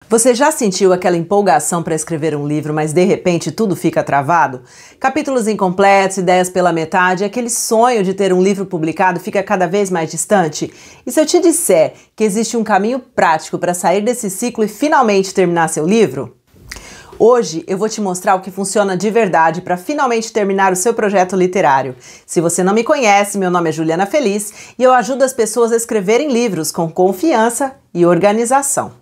Você já sentiu aquela empolgação para escrever um livro, mas de repente tudo fica travado? Capítulos incompletos, ideias pela metade, aquele sonho de ter um livro publicado fica cada vez mais distante? E se eu te disser que existe um caminho prático para sair desse ciclo e finalmente terminar seu livro? Hoje eu vou te mostrar o que funciona de verdade para finalmente terminar o seu projeto literário. Se você não me conhece, meu nome é Juliana Feliz e eu ajudo as pessoas a escreverem livros com confiança e organização.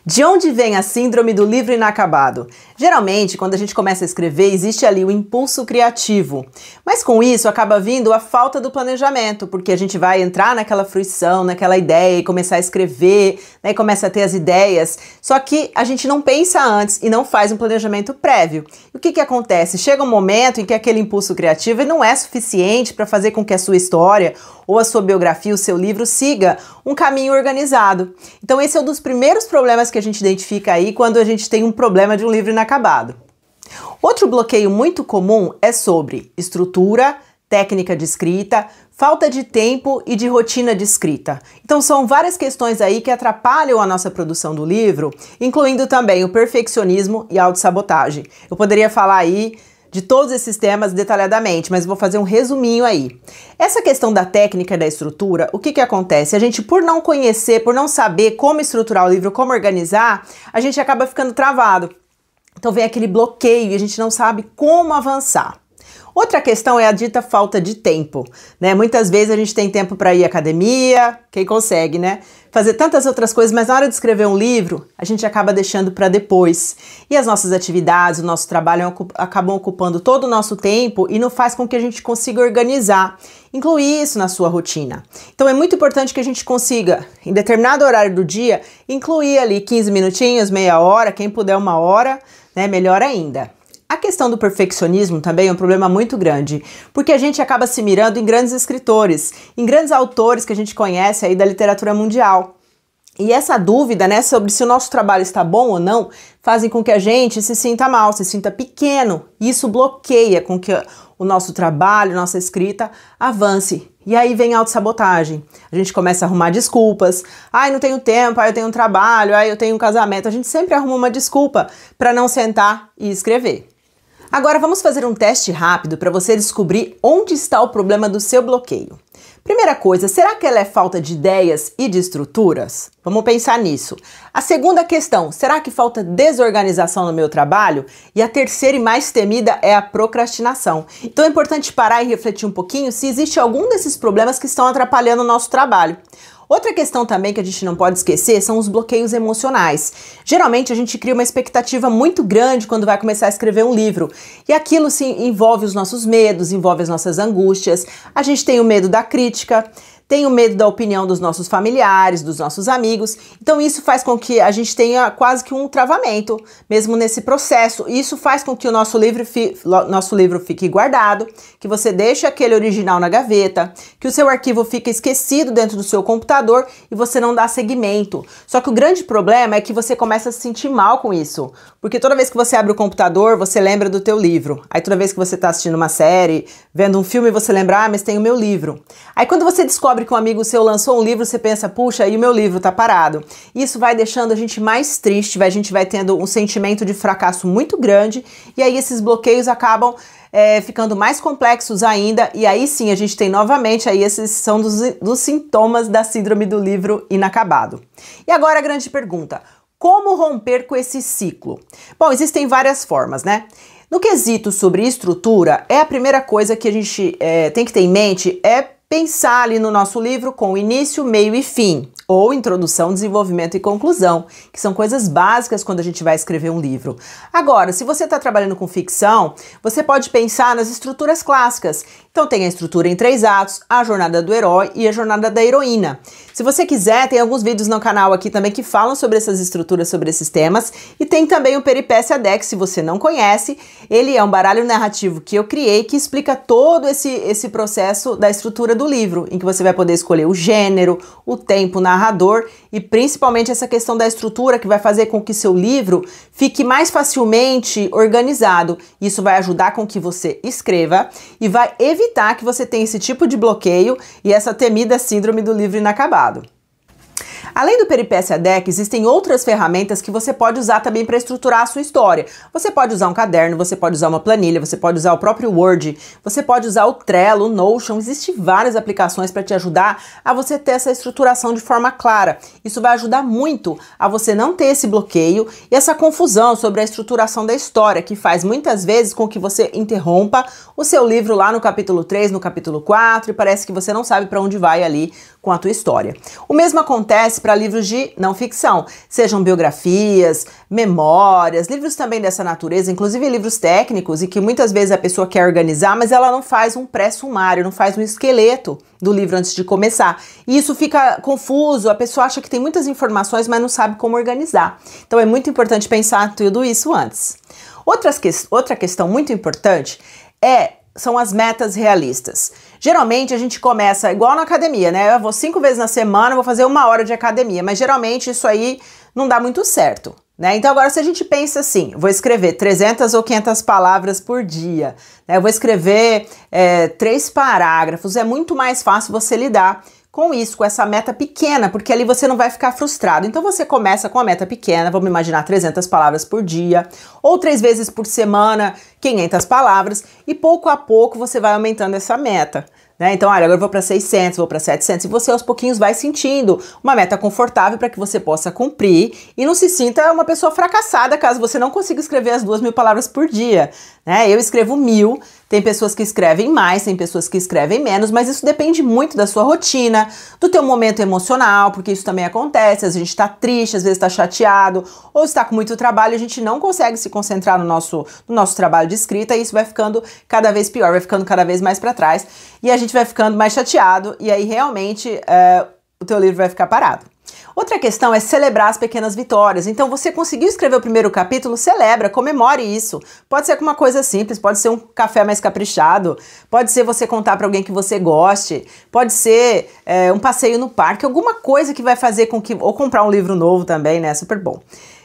De onde vem a síndrome do livro inacabado? Geralmente, quando a gente começa a escrever, existe ali o impulso criativo. Mas com isso acaba vindo a falta do planejamento, porque a gente vai entrar naquela fruição, naquela ideia e começar a escrever, né, e começa a ter as ideias. Só que a gente não pensa antes e não faz um planejamento prévio. E o que acontece? Chega um momento em que aquele impulso criativo não é suficiente para fazer com que a sua história ou a sua biografia, o seu livro, siga um caminho organizado. Então esse é um dos primeiros problemas que a gente identifica aí quando a gente tem um problema de um livro inacabado. Outro bloqueio muito comum é sobre estrutura, técnica de escrita, falta de tempo e de rotina de escrita. Então são várias questões aí que atrapalham a nossa produção do livro, incluindo também o perfeccionismo e a autossabotagem. Eu poderia falar aí de todos esses temas detalhadamente, mas vou fazer um resuminho aí. Essa questão da técnica e da estrutura, o que acontece? A gente, por não conhecer, por não saber como estruturar o livro, como organizar, a gente acaba ficando travado. Então vem aquele bloqueio e a gente não sabe como avançar. Outra questão é a dita falta de tempo, né? Muitas vezes a gente tem tempo para ir à academia, quem consegue, né? Fazer tantas outras coisas, mas na hora de escrever um livro, a gente acaba deixando para depois. E as nossas atividades, o nosso trabalho acabam ocupando todo o nosso tempo e não faz com que a gente consiga organizar, incluir isso na sua rotina. Então é muito importante que a gente consiga, em determinado horário do dia, incluir ali 15 minutinhos, meia hora, quem puder uma hora, né? Melhor ainda. A questão do perfeccionismo também é um problema muito grande, porque a gente acaba se mirando em grandes escritores, em grandes autores que a gente conhece aí da literatura mundial. E essa dúvida, né, sobre se o nosso trabalho está bom ou não, fazem com que a gente se sinta mal, se sinta pequeno. E isso bloqueia com que o nosso trabalho, nossa escrita avance. E aí vem a autossabotagem. A gente começa a arrumar desculpas. Ai, não tenho tempo, ai, eu tenho um trabalho, ai, eu tenho um casamento. A gente sempre arruma uma desculpa para não sentar e escrever. Agora vamos fazer um teste rápido para você descobrir onde está o problema do seu bloqueio. Primeira coisa, será que ela é falta de ideias e de estruturas? Vamos pensar nisso. A segunda questão, será que falta desorganização no meu trabalho? E a terceira e mais temida é a procrastinação. Então é importante parar e refletir um pouquinho se existe algum desses problemas que estão atrapalhando o nosso trabalho. Outra questão também que a gente não pode esquecer são os bloqueios emocionais. Geralmente a gente cria uma expectativa muito grande quando vai começar a escrever um livro. E aquilo sim envolve os nossos medos, envolve as nossas angústias. A gente tem o medo da crítica, tem o medo da opinião dos nossos familiares, dos nossos amigos. Então isso faz com que a gente tenha quase que um travamento, mesmo nesse processo. Isso faz com que o nosso livro fique guardado, que você deixe aquele original na gaveta, que o seu arquivo fique esquecido dentro do seu computador e você não dá seguimento. Só que o grande problema é que você começa a se sentir mal com isso, porque toda vez que você abre o computador, você lembra do teu livro. Aí toda vez que você está assistindo uma série, vendo um filme, você lembra, ah, mas tem o meu livro. Aí quando você descobre que um amigo seu lançou um livro, você pensa, puxa, e o meu livro tá parado. Isso vai deixando a gente mais triste, a gente vai tendo um sentimento de fracasso muito grande, e aí esses bloqueios acabam ficando mais complexos ainda, e aí sim a gente tem novamente, aí esses são dos sintomas da síndrome do livro inacabado. E agora a grande pergunta, como romper com esse ciclo? Bom, existem várias formas, né? No quesito sobre estrutura, a primeira coisa que a gente tem que ter em mente é pensar ali no nosso livro com início, meio e fim, ou introdução, desenvolvimento e conclusão, que são coisas básicas quando a gente vai escrever um livro. Agora, se você está trabalhando com ficção, você pode pensar nas estruturas clássicas. Então tem a estrutura em 3 atos, a jornada do herói e a jornada da heroína. Se você quiser, tem alguns vídeos no canal aqui também que falam sobre essas estruturas, sobre esses temas, e tem também o Peripécia Deck, se você não conhece, ele é um baralho narrativo que eu criei que explica todo esse processo da estrutura do livro, em que você vai poder escolher o gênero, o tempo, o narrador e principalmente essa questão da estrutura que vai fazer com que seu livro fique mais facilmente organizado. Isso vai ajudar com que você escreva e vai evitar que você tenha esse tipo de bloqueio e essa temida síndrome do livro inacabado. Além do Peripécia Deck, existem outras ferramentas que você pode usar também para estruturar a sua história. Você pode usar um caderno, você pode usar uma planilha, você pode usar o próprio Word, você pode usar o Trello, o Notion. Existem várias aplicações para te ajudar a você ter essa estruturação de forma clara. Isso vai ajudar muito a você não ter esse bloqueio e essa confusão sobre a estruturação da história, que faz muitas vezes com que você interrompa o seu livro lá no capítulo 3, no capítulo 4 e parece que você não sabe para onde vai ali com a tua história. O mesmo acontece para livros de não ficção, sejam biografias, memórias, livros também dessa natureza, inclusive livros técnicos e que muitas vezes a pessoa quer organizar, mas ela não faz um pré-sumário, não faz um esqueleto do livro antes de começar. E isso fica confuso, a pessoa acha que tem muitas informações, mas não sabe como organizar. Então é muito importante pensar tudo isso antes. Outra questão muito importante são as metas realistas. Geralmente a gente começa igual na academia, né? Eu vou 5 vezes na semana, vou fazer 1 hora de academia, mas geralmente isso aí não dá muito certo, né? Então agora se a gente pensa assim, vou escrever 300 ou 500 palavras por dia, né? Eu vou escrever 3 parágrafos, é muito mais fácil você lidar com isso, com essa meta pequena, porque ali você não vai ficar frustrado. Então você começa com a meta pequena, vamos imaginar 300 palavras por dia, ou 3 vezes por semana, 500 palavras, e pouco a pouco você vai aumentando essa meta, né? Então, olha, agora eu vou para 600, vou para 700, e você aos pouquinhos vai sentindo uma meta confortável para que você possa cumprir e não se sinta uma pessoa fracassada caso você não consiga escrever as 2.000 palavras por dia, né? Eu escrevo 1.000, tem pessoas que escrevem mais, tem pessoas que escrevem menos, mas isso depende muito da sua rotina, do teu momento emocional, porque isso também acontece, a gente tá triste, às vezes tá chateado, ou está com muito trabalho, a gente não consegue se concentrar no nosso trabalho de escrita e isso vai ficando cada vez pior, vai ficando cada vez mais para trás e a gente vai ficando mais chateado e aí realmente o teu livro vai ficar parado. Outra questão é celebrar as pequenas vitórias. Então você conseguiu escrever o primeiro capítulo, celebra, comemore isso. Pode ser com uma coisa simples, pode ser um café mais caprichado, pode ser você contar para alguém que você goste, pode ser um passeio no parque, alguma coisa que vai fazer com que... Ou comprar um livro novo também, né? Super bom.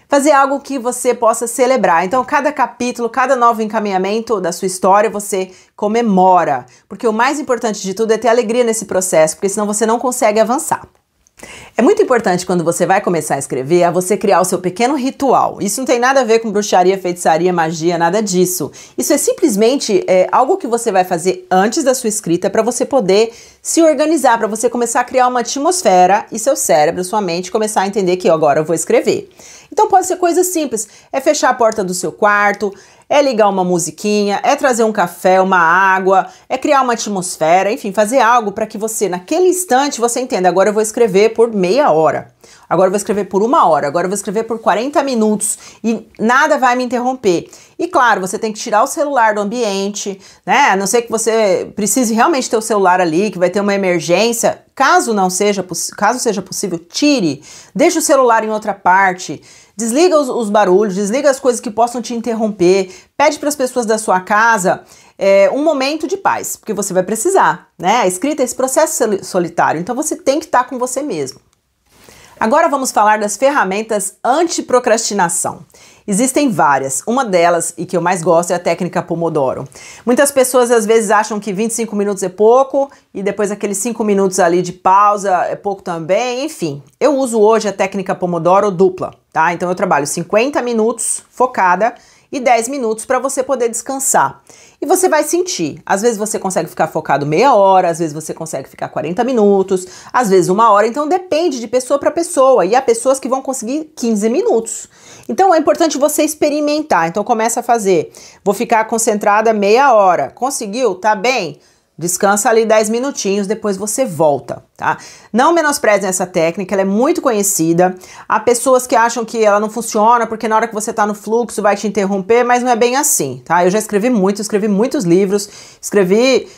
Fazer algo que você possa celebrar. Então, cada capítulo, cada novo encaminhamento da sua história, você comemora. Porque o mais importante de tudo é ter alegria nesse processo, porque senão você não consegue avançar. É muito importante quando você vai começar a escrever, a você criar o seu pequeno ritual. Isso não tem nada a ver com bruxaria, feitiçaria, magia, nada disso. Isso é simplesmente algo que você vai fazer antes da sua escrita para você poder se organizar, para você começar a criar uma atmosfera e seu cérebro, sua mente, começar a entender que agora eu vou escrever. Então pode ser coisa simples, é fechar a porta do seu quarto, é ligar uma musiquinha, é trazer um café, uma água, é criar uma atmosfera, enfim, fazer algo para que você, naquele instante, você entenda, agora eu vou escrever por meia hora, agora eu vou escrever por 1 hora, agora eu vou escrever por 40 minutos e nada vai me interromper. E claro, você tem que tirar o celular do ambiente, né? A não ser que você precise realmente ter o celular ali, que vai ter uma emergência. Caso seja possível, tire, deixa o celular em outra parte, desliga os barulhos, desliga as coisas que possam te interromper, pede para as pessoas da sua casa um momento de paz, porque você vai precisar, né? A escrita é esse processo solitário, então você tem que estar com você mesmo. Agora vamos falar das ferramentas anti-procrastinação. Existem várias, uma delas, e que eu mais gosto, é a técnica Pomodoro. Muitas pessoas às vezes acham que 25 minutos é pouco, e depois aqueles 5 minutos ali de pausa é pouco também, enfim. Eu uso hoje a técnica Pomodoro dupla, tá? Então eu trabalho 50 minutos focada e 10 minutos para você poder descansar. E você vai sentir, às vezes você consegue ficar focado meia hora, às vezes você consegue ficar 40 minutos, às vezes 1 hora, então depende de pessoa para pessoa, e há pessoas que vão conseguir 15 minutos. Então é importante você experimentar, então começa a fazer, vou ficar concentrada meia hora, conseguiu? Tá bem? Descansa ali 10 minutinhos, depois você volta, tá? Não menosprezem essa técnica, ela é muito conhecida. Há pessoas que acham que ela não funciona porque na hora que você tá no fluxo vai te interromper, mas não é bem assim, tá? Eu já escrevi muitos livros, escrevi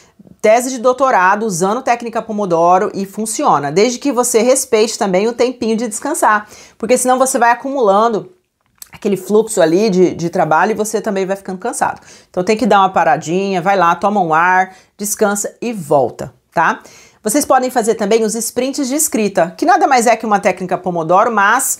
tese de doutorado usando técnica Pomodoro e funciona, desde que você respeite também o tempinho de descansar, porque senão você vai acumulando aquele fluxo ali de trabalho e você também vai ficando cansado. Então tem que dar uma paradinha, vai lá, toma um ar, descansa e volta, tá? Vocês podem fazer também os sprints de escrita, que nada mais é que uma técnica Pomodoro, mas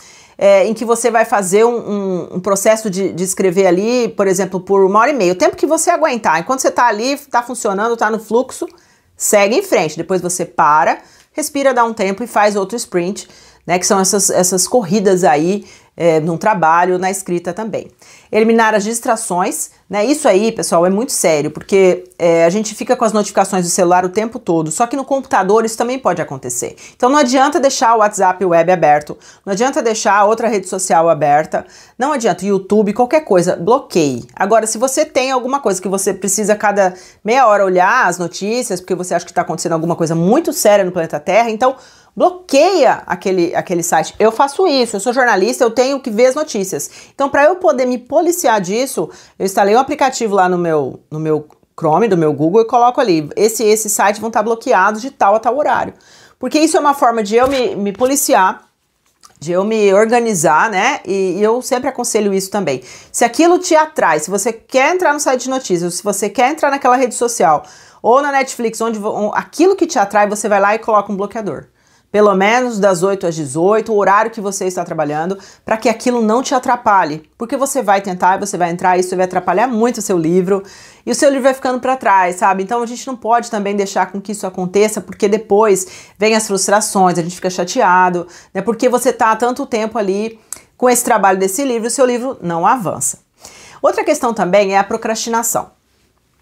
em que você vai fazer um processo de escrever ali, por exemplo, por 1h30, o tempo que você aguentar. Enquanto você tá ali, tá funcionando, tá no fluxo, segue em frente. Depois você para, respira, dá um tempo e faz outro sprint né? Que são essas corridas aí num trabalho, na escrita também. Eliminar as distrações, né? Isso aí, pessoal, é muito sério, porque a gente fica com as notificações do celular o tempo todo, só que no computador isso também pode acontecer. Então não adianta deixar o WhatsApp web aberto, não adianta deixar outra rede social aberta, não adianta, YouTube, qualquer coisa, bloqueie. Agora, se você tem alguma coisa que você precisa cada meia hora olhar as notícias, porque você acha que está acontecendo alguma coisa muito séria no planeta Terra, então bloqueia aquele site. Eu faço isso, eu sou jornalista, eu tenho que ver as notícias. Então, para eu poder me policiar disso, eu instalei um aplicativo lá no meu Chrome, do meu Google, e coloco ali, esses sites vão estar bloqueados de tal a tal horário. Porque isso é uma forma de eu me policiar, de eu me organizar, né? E eu sempre aconselho isso também. Se aquilo te atrai, se você quer entrar no site de notícias, se você quer entrar naquela rede social, ou na Netflix, aquilo que te atrai, você vai lá e coloca um bloqueador. Pelo menos das 8 às 18, o horário que você está trabalhando, para que aquilo não te atrapalhe. Porque você vai tentar, você vai entrar, isso vai atrapalhar muito o seu livro, e o seu livro vai ficando para trás, sabe? Então a gente não pode também deixar com que isso aconteça, porque depois vem as frustrações, a gente fica chateado, né? Porque você tá há tanto tempo ali com esse trabalho desse livro, o seu livro não avança. Outra questão também é a procrastinação.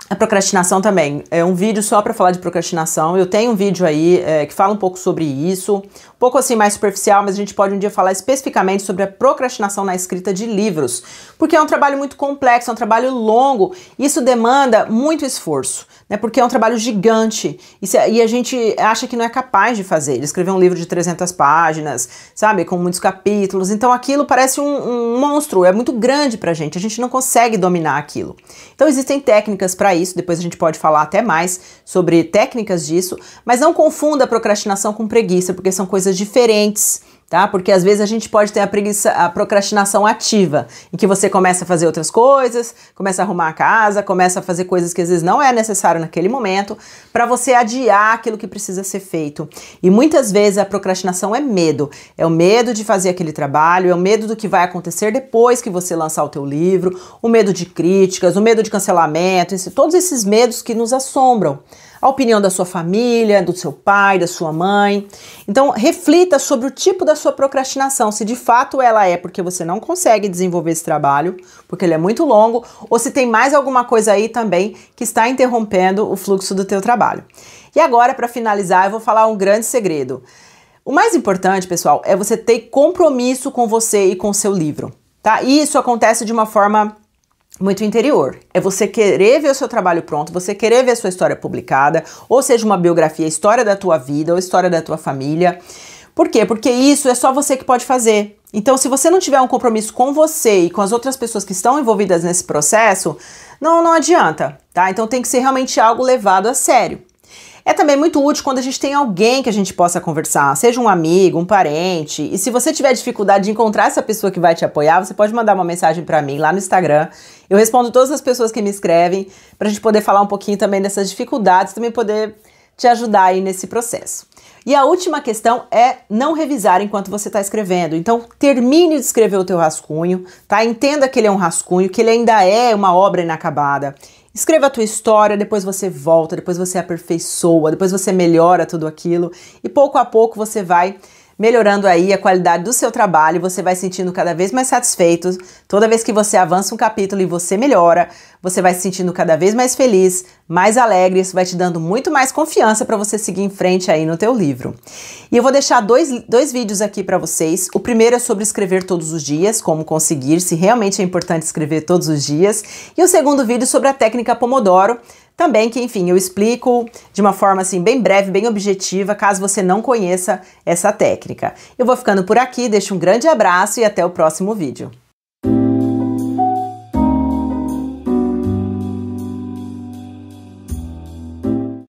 A procrastinação também é um vídeo só para falar de procrastinação. Eu tenho um vídeo aí que fala um pouco sobre isso, um pouco assim mais superficial, mas a gente pode um dia falar especificamente sobre a procrastinação na escrita de livros, porque é um trabalho muito complexo, é um trabalho longo, isso demanda muito esforço, né? Porque é um trabalho gigante e a gente acha que não é capaz de fazer. Ele escreveu um livro de 300 páginas, sabe, com muitos capítulos, então aquilo parece um monstro, é muito grande pra gente, a gente não consegue dominar aquilo. Então existem técnicas para isso, depois a gente pode falar até mais sobre técnicas disso, mas não confunda a procrastinação com preguiça, porque são coisas diferentes, tá? Porque às vezes a gente pode ter a procrastinação ativa, em que você começa a fazer outras coisas, começa a arrumar a casa, começa a fazer coisas que às vezes não é necessário naquele momento, para você adiar aquilo que precisa ser feito. E muitas vezes a procrastinação é o medo de fazer aquele trabalho, é o medo do que vai acontecer depois que você lançar o teu livro, o medo de críticas, o medo de cancelamento, todos esses medos que nos assombram. A opinião da sua família, do seu pai, da sua mãe. Então, reflita sobre o tipo da sua procrastinação, se de fato ela é porque você não consegue desenvolver esse trabalho, porque ele é muito longo, ou se tem mais alguma coisa aí também que está interrompendo o fluxo do teu trabalho. E agora, para finalizar, eu vou falar um grande segredo. O mais importante, pessoal, é você ter compromisso com você e com o seu livro, tá? E isso acontece de uma forma muito interior. É você querer ver o seu trabalho pronto, você querer ver a sua história publicada, ou seja, uma biografia, história da tua vida ou história da tua família. Por quê? Porque isso é só você que pode fazer. Então, se você não tiver um compromisso com você e com as outras pessoas que estão envolvidas nesse processo, não adianta, tá? Então tem que ser realmente algo levado a sério. É também muito útil quando a gente tem alguém que a gente possa conversar, seja um amigo, um parente. E se você tiver dificuldade de encontrar essa pessoa que vai te apoiar, você pode mandar uma mensagem para mim lá no Instagram. Eu respondo todas as pessoas que me escrevem, para a gente poder falar um pouquinho também dessas dificuldades, também poder te ajudar aí nesse processo. E a última questão é não revisar enquanto você está escrevendo. Então, termine de escrever o teu rascunho, tá? Entenda que ele é um rascunho, que ele ainda é uma obra inacabada. Escreva a tua história, depois você volta, depois você aperfeiçoa, depois você melhora tudo aquilo e pouco a pouco você vai melhorando aí a qualidade do seu trabalho, você vai sentindo cada vez mais satisfeito. Toda vez que você avança um capítulo e você melhora, você vai se sentindo cada vez mais feliz, mais alegre, isso vai te dando muito mais confiança para você seguir em frente aí no teu livro. E eu vou deixar dois vídeos aqui para vocês. O primeiro é sobre escrever todos os dias, como conseguir, se realmente é importante escrever todos os dias. E o segundo vídeo sobre a técnica Pomodoro, também que, enfim, eu explico de uma forma assim bem breve, bem objetiva, caso você não conheça essa técnica. Eu vou ficando por aqui, deixo um grande abraço e até o próximo vídeo.